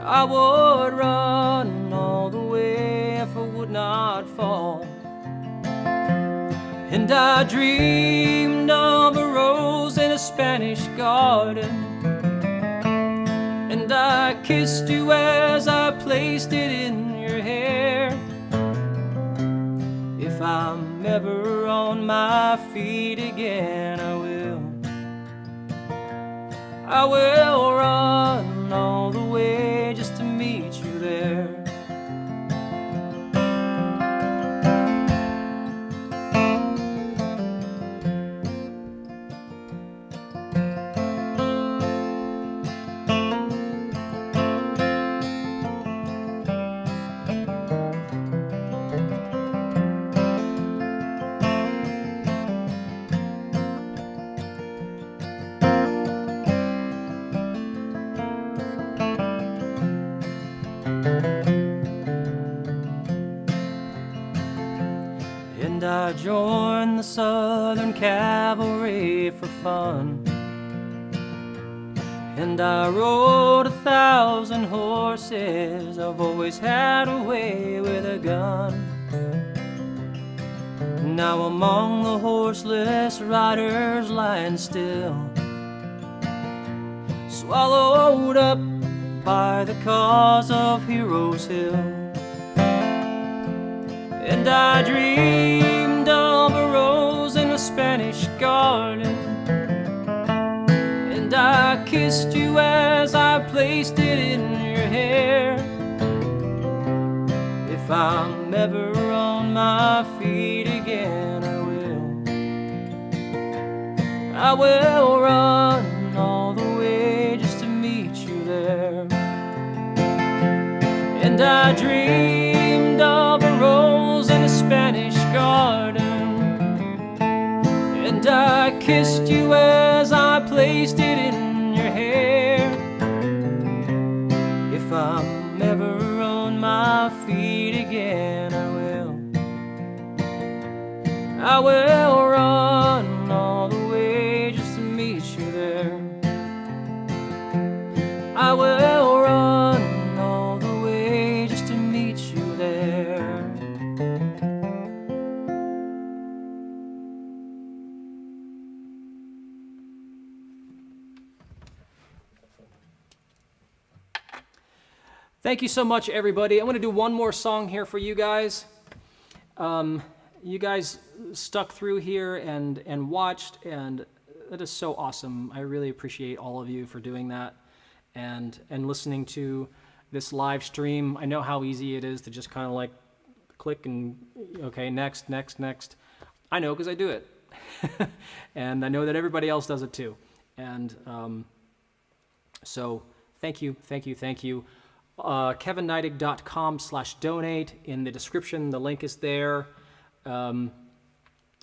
I would run all the way if I would not fall. And I dreamed of a rose in a Spanish garden, and I kissed you as I placed it in your hair. If I'm ever on my feet again, I will run all the way just to meet you there. And I joined the Southern Cavalry for fun, and I rode 1,000 horses. I've always had a way with a gun. Now among the horseless riders lying still, swallowed up by the cause of Heroes Hill. And I dreamed of a rose in a Spanish garden, and I kissed you as I placed it in your hair. If I'm ever on my feet again, I will run all the way just to meet you there. And I dreamed of a rose in a Spanish garden, and I kissed you as I placed it in your hair. If I'm ever on my feet again, I will run all the way just to meet you there. I will run all the way just to meet you there. Thank you so much, everybody. I'm going to do one more song here for you guys. You guys stuck through here and watched, and that is so awesome. I really appreciate all of you for doing that and listening to this live stream. I know how easy it is to just kind of like click and, okay, next. I know because I do it. And I know that everybody else does it too. And so thank you. KevinNeidig.com/donate. In the description, the link is there.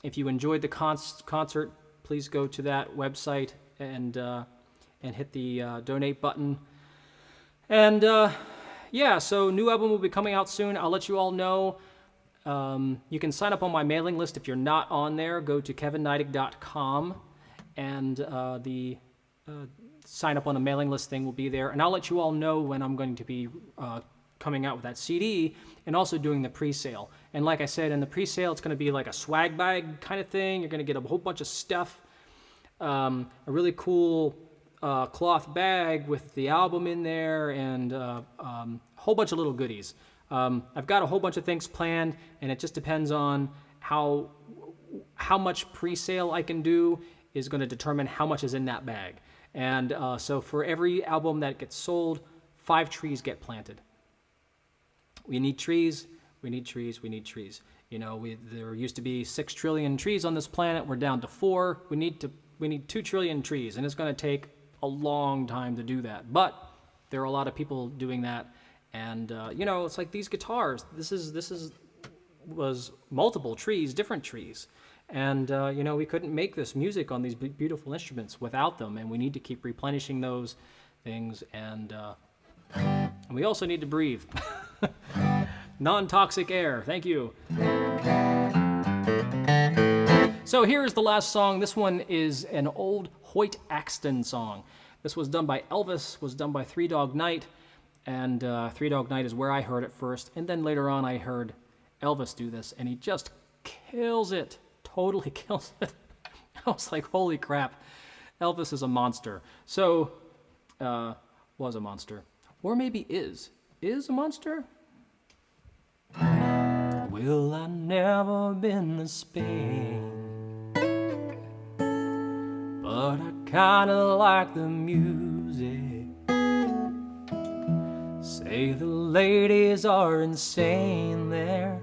If you enjoyed the concert, please go to that website and hit the donate button. And yeah, so new album will be coming out soon. I'll let you all know. You can sign up on my mailing list if you're not on there. Go to kevinneidig.com, and the sign up on the mailing list thing will be there. And I'll let you all know when I'm going to be coming out with that CD and also doing the pre-sale. And like I said, in the pre-sale, it's going to be like a swag bag kind of thing. You're going to get a whole bunch of stuff, a really cool cloth bag with the album in there, and a whole bunch of little goodies. I've got a whole bunch of things planned, and it just depends on how much pre-sale I can do is going to determine how much is in that bag. And so for every album that gets sold, 5 trees get planted. We need trees. You know, there used to be 6 trillion trees on this planet. We're down to 4. We need 2 trillion trees, and it's going to take a long time to do that. But there are a lot of people doing that, and you know, it's like these guitars. This was multiple trees, different trees, and you know, we couldn't make this music on these beautiful instruments without them, and we need to keep replenishing those things. And And we also need to breathe. Non-toxic air. Thank you. So here's the last song. This one is an old Hoyt Axton song. This was done by Elvis, was done by Three Dog Night, and Three Dog Night is where I heard it first, and then later on I heard Elvis do this, and he just kills it, totally kills it. I was like, holy crap, Elvis is a monster. So, was a monster, or maybe is a monster? Well, I never been to Spain, but I kinda like the music. Say the ladies are insane there,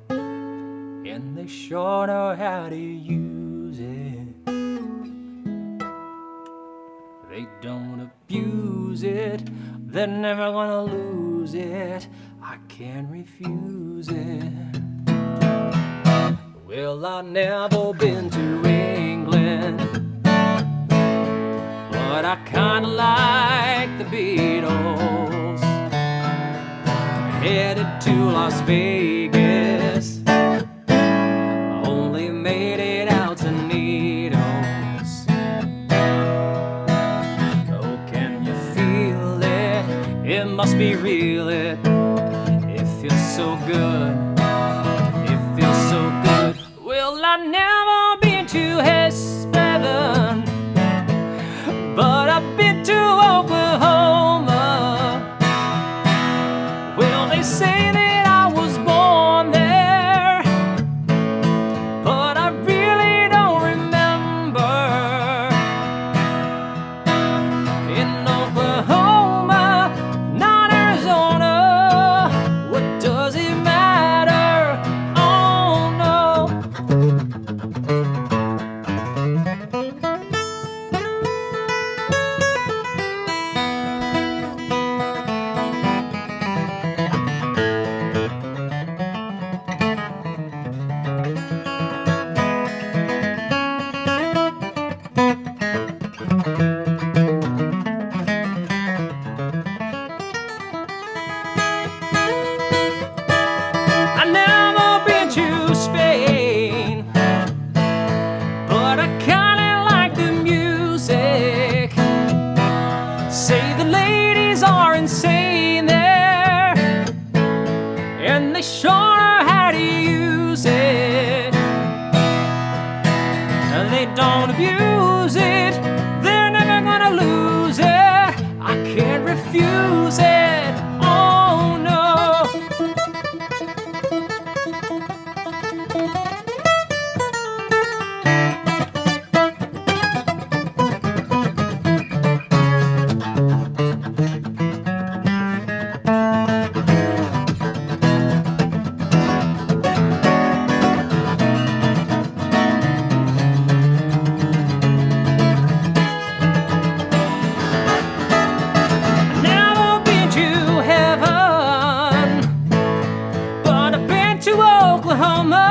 and they sure know how to use it. They don't abuse it, they're never gonna lose it. I can't refuse it. Well, I've never been to England, but I kinda like the Beatles. Headed to Las Vegas, only made it out to Needles. Oh, can you feel it? It must be real, it feels so good. It feels so good. Well, I've never been to Heaven, but I've been to Oklahoma. Well, they say that I was born there, but I really don't remember. In Oklahoma, not Arizona, what does it matter? Oh no. I've never been to Spain, but I kinda like the music. Say the ladies are insane there, and they sure know how to use it. And they don't abuse it, they're never gonna lose it. I can't refuse it, oh no. Never been to Heaven, but I've been to Oklahoma.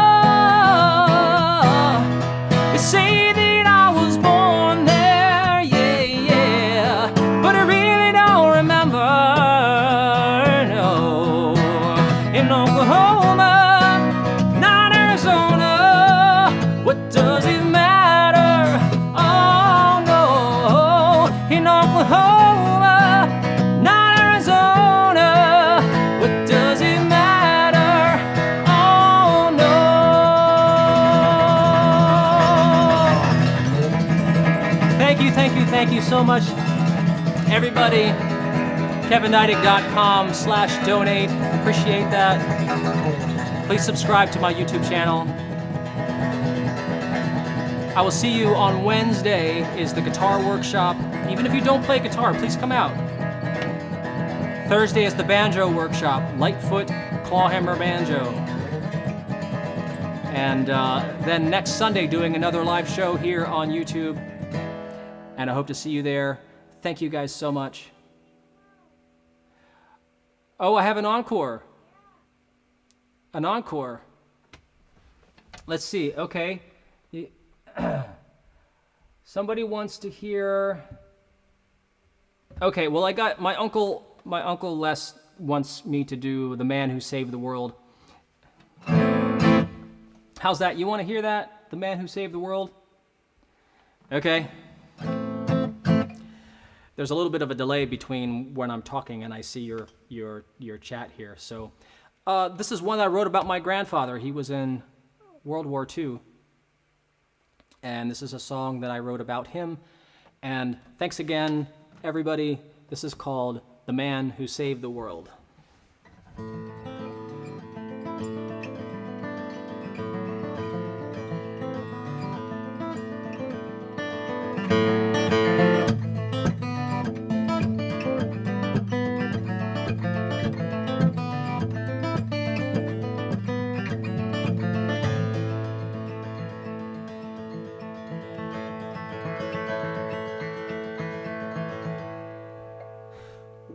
They say that I was born there, yeah, yeah, but I really don't remember, no. In Oklahoma, not Arizona, what does it matter? Oh no. In Oklahoma, not Arizona, what does it matter? Oh no. Thank you so much, everybody. KevinNeidig.com/donate. Appreciate that. Please subscribe to my YouTube channel. I will see you on Wednesday is the guitar workshop. Even if you don't play guitar, please come out. Thursday is the banjo workshop, Lightfoot clawhammer banjo. And then next Sunday doing another live show here on YouTube. And I hope to see you there. Thank you guys so much. Oh, I have an encore. An encore. Let's see, okay. Somebody wants to hear... Okay, well, I got my uncle my Uncle Les wants me to do The Man Who Saved the World. How's that? You want to hear that? The Man Who Saved the World? Okay. There's a little bit of a delay between when I'm talking and I see your chat here. So this is one that I wrote about my grandfather. He was in World War II. And this is a song that I wrote about him. And thanks again, everybody. This is called The Man Who Saved the World.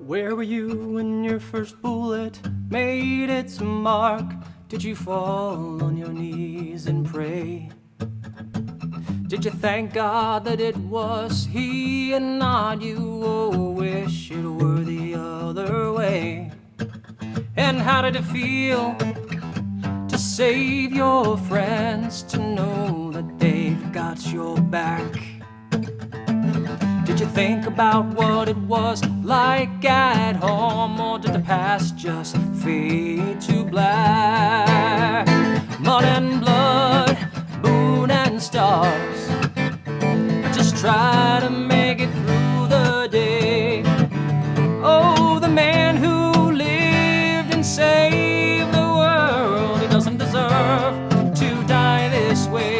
Where were you when your first bullet made its mark? Did you fall on your knees and pray? Did you thank God that it was he and not you? Oh, wish it were the other way. And how did it feel to save your friends, to know that they've got your back? Did you think about what it was like at home, or did the past just fade to black? Mud and blood, moon and stars, I just try to make it through the day. Oh, the man who lived and saved the world, he doesn't deserve to die this way.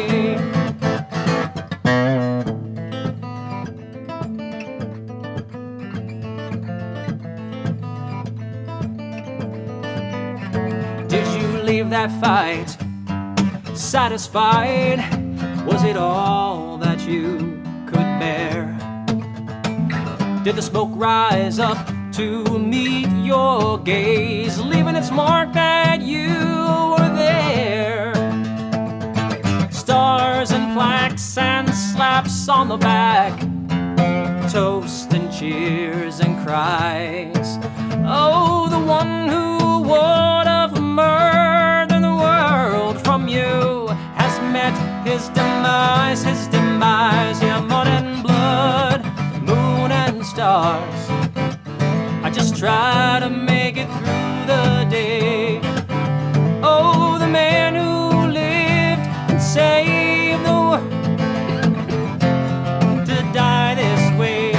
That fight satisfied? Was it all that you could bear? Did the smoke rise up to meet your gaze, leaving its mark that you were there? Stars and plaques and slaps on the back, toast and cheers and cries. Oh, the one who would have murdered the world from you has met his demise, yeah. Mud and blood, moon and stars, I just try to make it through the day. Oh, the man who lived and saved the world, to die this way.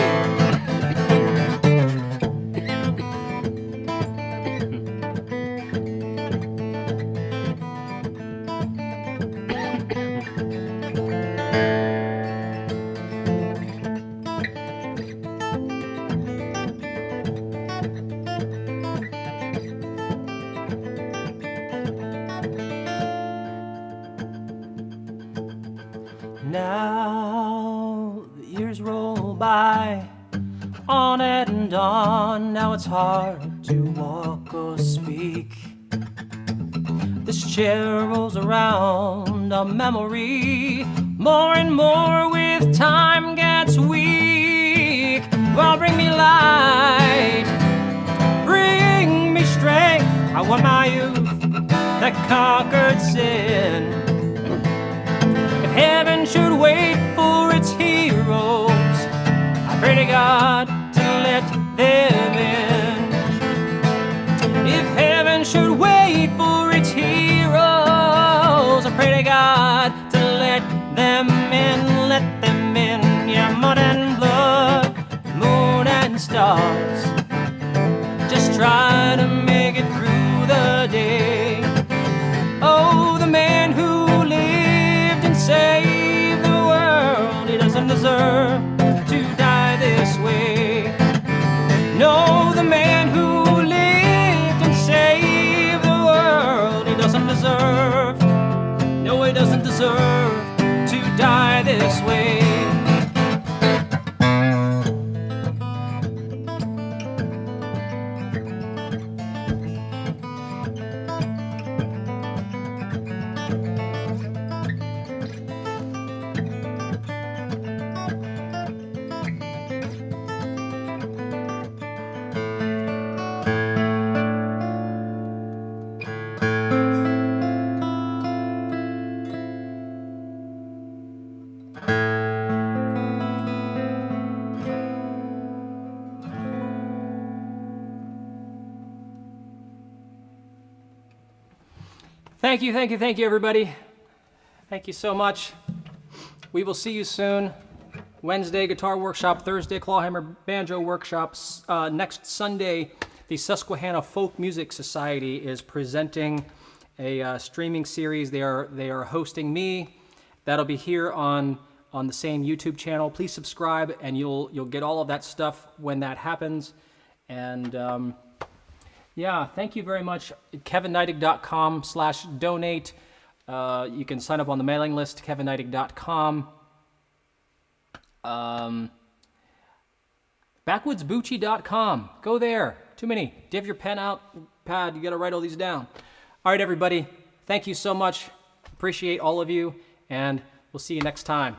Now the years roll by, on and on. Now it's hard to walk or speak. This chair rolls around a memory, more and more with time gets weak. Well, bring me light, bring me strength. I want my youth that conquered sin. Heaven should wait for its heroes, I pray to God to let them in. If heaven should wait for its heroes, I pray to God to let them in, let them in. Yeah, mud and blood, moon and stars, just try to make it through the day. Oh, the man who save the world, he doesn't deserve to die this way. No, the man who lived and saved the world, he doesn't deserve, no, he doesn't deserve to die this way. Thank you, everybody. Thank you so much. We will see you soon. Wednesday, guitar workshop. Thursday, clawhammer banjo workshops. Next Sunday, the Susquehanna Folk Music Society is presenting a streaming series. They are hosting me. That'll be here on the same YouTube channel. Please subscribe, and you'll get all of that stuff when that happens. And yeah, thank you very much. KevinNeidig.com/donate. You can sign up on the mailing list, KevinNeidig.com. Backwoodsbucci.com. Go there. Too many. Do you have your pen out? Pad, you got to write all these down. All right, everybody. Thank you so much. Appreciate all of you, and we'll see you next time.